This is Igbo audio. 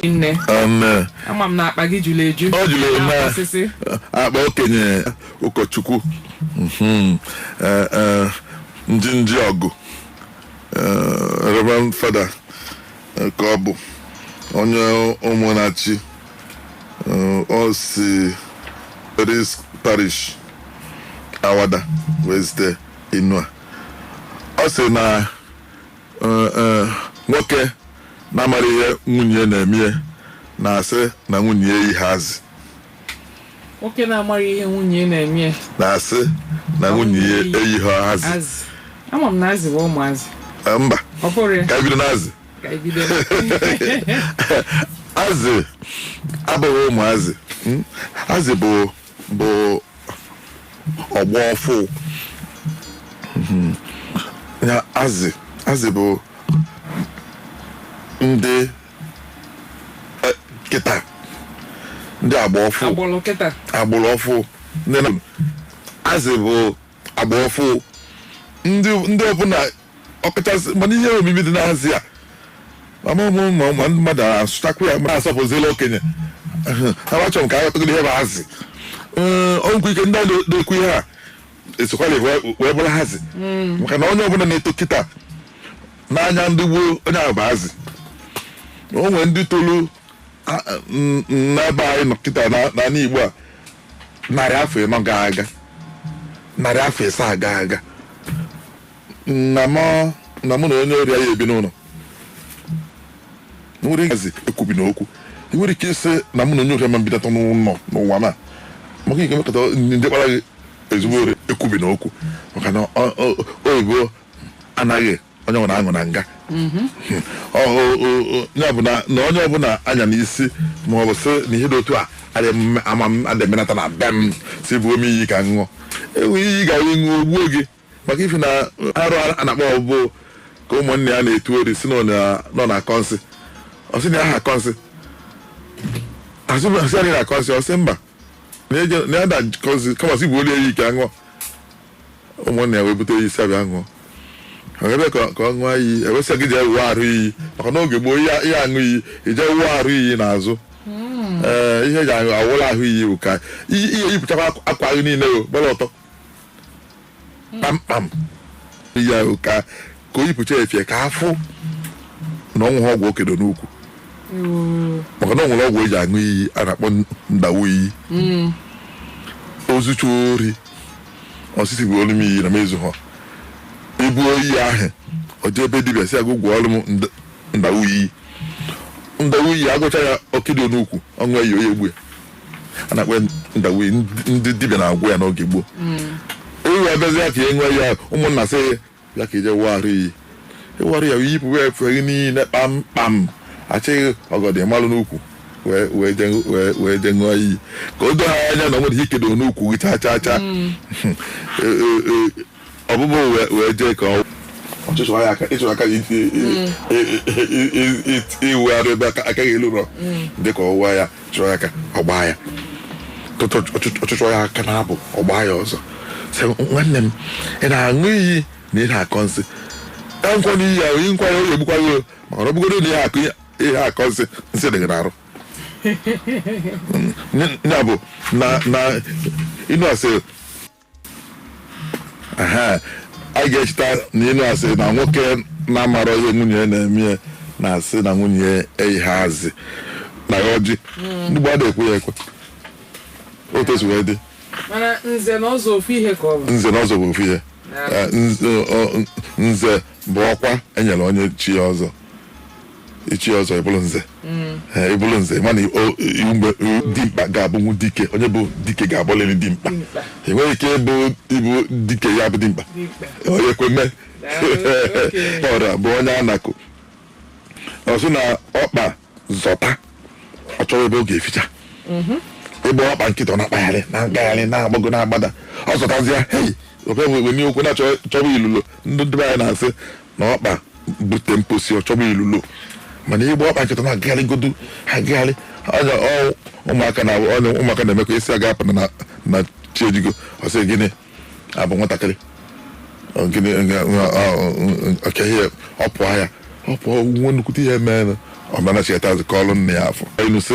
nne ama m na akpa gị jụrụ eju ọ jụrụ na akpa okenye ụkọchukwu ndị ọgụ Reverend Father ka ọ bụ onye ụmụnachi o si parish Awada Wednesday Inua. Ọ sị na nwoke na-amara ihe nwunye na-eme na-asị na nwunye ihe azị. Nwoke na-amara ihe nwunye na-eme na-asị na nwunye eyi ha azị. Ama m na azị bụ ụmụazị. Mba. Ọ pụrụ ya. Ka ebido na azị. Ka ebido. Azị abụghị ụmụazị. Azị bụ ọgbọ ọfụ. Ya azị bụ ndị kịta ndị agba ọfụ. Agbụrụ kịta. Agbụrụ ọfụ. Azị bụ agba ọfụ. Ndị ọbụla ọkachasị mana ihe omimi dị n'azị a ma mmadụ asụchakwa ya ma asọpụzila okenye achọrọ m ka aghọtagoro ihe bụ azị. Ọgwụ ike ndị a na-ekwu ihe a esokwala wee bụrụ azị maka na onye ọbụla na-eto kịta n'anya ndị gboo onye ahụ bụ azị. O nwere ndị tolu n'ebe anyị nọ kịta n'ala Igbo a narị afọ ịnọ gaa aga narị afọ ịsaa gaa aga na mụ na onye ọrịa ya ebi n'ụlọ nwere gazi ekwubi n'okwu ị nwere ike ịsị na mụ na onye ọrịa ma mbidata n'ụlọ n'ụwa ma maka ike mekọta ndị kpara gị ezigbo ọrịa ekwubi n'okwu maka na oyibo anaghị onye nwere aṅụ na nga ya bụ na onye ọbụla anya n'isi ma ọ bụ sị na ihe dị otu a adị emenata na be m si bụ ome iyi ka ṅụọ enwe iyi ga-enwe ṅụọ gbuo gị maka ife na arụ a na-akpọ ọbụ ka ụmụnne ya na-etu ori si nọ na akọnsị ọ sị na aha akọnsị asị anyị na akọnsị ọ sị mba na ya da kọnsị kama sị bụ oli eyi ka ṅụọ ụmụnne ya wee bute iyi si abịa ṅụọ ebe ka ọ ṅụọ iyi ewesịa gị jee wuo arụ iyi maka n'oge gboo ihe aṅụ iyi ije wuo arụ iyi n'azụ ihe eji awụla ahụ iyi bụ ka ihe yipụchakwa akwa ahụ niile gbara ọtọ kpamkpam iyi ahụ ka o yipụcha efie ka afụ na ọnwụ ha ọgwụ okedo n'ukwu maka na ọ nwere ọgwụ eji aṅụ iyi a na-akpọ ndawu iyi ozuchu ori osisi bụ olu m iyi na mezu ha ibu oyi ahụ oje ebe dibịa si agụ gwọ ọrụ m ndawu iyi agụcha ya okedo n'ukwu ọnwụ eyi onye egbu ya a na-akpọ ndawu iyi ndị dibịa na-agwụ ya n'oge gboo ewu abịazi ya ka enwe ya ụmụnna sị ya ka ije wụọ arụ iyi ewu arụ ya yipụ wee fee gị niile kpamkpam achịghị ọgọdị malụ n'ukwu wee je ṅụọ iyi ka o doo ha anya na nwere ikedo n'ukwu gị chaa ọbụbụ wee jee ka ịchụrụ aka iwu arụ ebe aka gị elu rọ dị ka ọwụwa ya chụrụ ya aka ọgba ya ọchụchụ ya aka na-abụ ọgba ya ọzọ nwanne m ị na-aṅụ iyi na ị na-akọ nsị nkwa na iyi ahụ iyi nkwa ya oyi egbukwa gị maka na ọ bụgodo na ihe akọ nsị dị gị n'arụ ya bụ na ịnụ asị a ga-echeta na ịnụ asị na nwoke na-amara ihe nwunye na-eme na-asị na nwunye eyi ha azị na ya ọjị ndị gbada ekwe ya ekwe otu esi wee dị mana nze na ọzọ ofu ihe ka ọ bụ nze na ọzọ bụ ofu ihe nze bụ ọkwa enyere onye chi ya ọzọ ichi ọzọ ịbụrụ nze ịbụrụ nze mana mgbe dimkpa ga-abụnwu dike onye bụ dike ga-abụlịrị dimkpa enweghị ike ịbụ dike ya bụ dimkpa onye kweme ọra bụ onye anakụ ọsụ na ọkpa zọta ọ chọrọ ebe ọ ga-eficha ebe ọkpa nkịta ọ na-akpagharị na-agagharị na-agbago na-agbada ọ zọtazịa ofe nwere n'okwu na-achọba ilulo ndị be anyị na-asị na ọkpa bute mposi ọ chọba ilulo mana igbe ọkpa nkịta na-agagharị godu agagharị ụmụaka na-emekọ isi aga apụ na chiejigo ọsị gịnị abụ nwatakịrị gịnị ọka ihe ọpụọ ya ọpụọ nwe nnukwute ihe mee ọmana chetazi ka ọlụ nne ya afọ inu sị